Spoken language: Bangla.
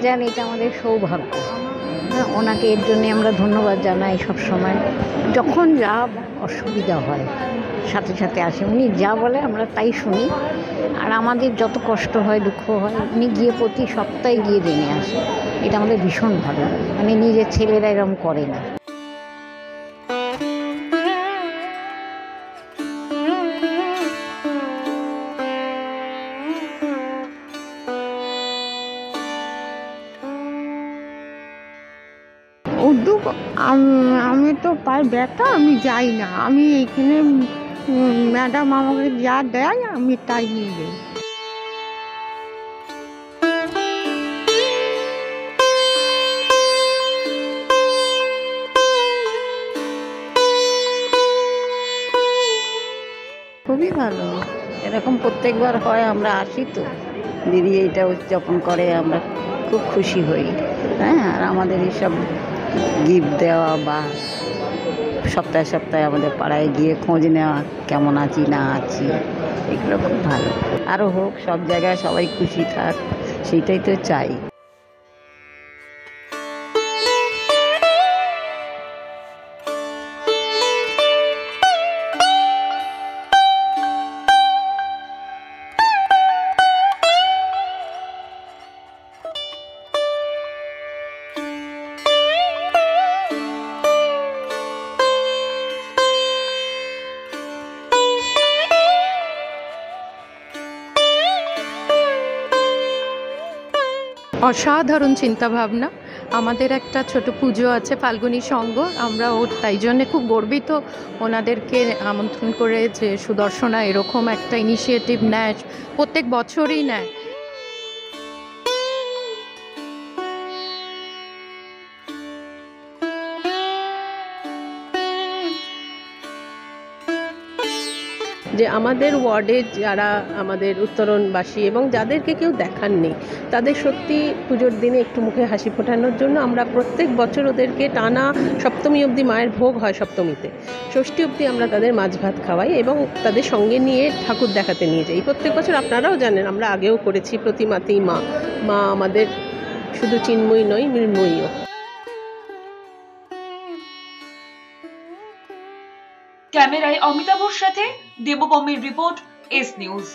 যান এটা আমাদের সৌভাগ্য। হ্যাঁ, ওনাকে এর জন্যে আমরা ধন্যবাদ জানাই সব সময়। যখন যা অসুবিধা হয় সাথে সাথে আসে, উনি যা বলে আমরা তাই শুনি। আর আমাদের যত কষ্ট হয় দুঃখ হয় উনি গিয়ে প্রতি সপ্তাহে গিয়ে জেনে আসে। এটা আমাদের ভীষণ ভালো লাগে, মানে নিজের ছেলেরা এরকম করে না। উদ্যোগ আমি তো পাই ব্যথা, আমি যাই না। আমি এইখানে ম্যাডাম আমাকে যা দেয় আমি তাই নিয়ে যাই। খুবই ভালো, এরকম প্রত্যেকবার হয়, আমরা আসি তো দিদি এইটা উদযাপন করে, আমরা খুব খুশি হই। হ্যাঁ, আর আমাদের এইসব গিফট দেওয়া বা সপ্তাহে সপ্তাহে আমাদের পাড়ায় গিয়ে খোঁজ নেওয়া কেমন আছি না আছি, এগুলো খুব ভালো। আরও হোক, সব জায়গায় সবাই খুশি থাক, সেইটাই তো চাই। অসাধারণ চিন্তাভাবনা। আমাদের একটা ছোট পুজো আছে ফাল্গুনী সংঘ, আমরা তাই জন্যে খুব গর্বিত ওনাদেরকে আমন্ত্রণ করে যে সুদর্শনা এরকম একটা ইনিশিয়েটিভ নেয়, প্রত্যেক বছরই নেয়। যে আমাদের ওয়ার্ডে যারা আমাদের উত্তরণবাসী এবং যাদেরকে কেউ দেখাননি, তাদের সত্যি পুজোর দিনে একটু মুখে হাসি ফোটানোর জন্য আমরা প্রত্যেক বছর ওদেরকে টানা সপ্তমী অবধি, মায়ের ভোগ হয় সপ্তমীতে, ষষ্ঠী অবধি আমরা তাদের মাছ ভাত খাওয়াই এবং তাদের সঙ্গে নিয়ে ঠাকুর দেখাতে নিয়ে যাই। প্রত্যেক বছর আপনারাও জানেন আমরা আগেও করেছি, প্রতিমাতেই মা মা আমাদের শুধু চিন্ময়ী নয়, মৃন্ময়ীও। ক্যামেরায় অমিতাভর সাথে দেবপমের রিপোর্ট, এস নিউজ।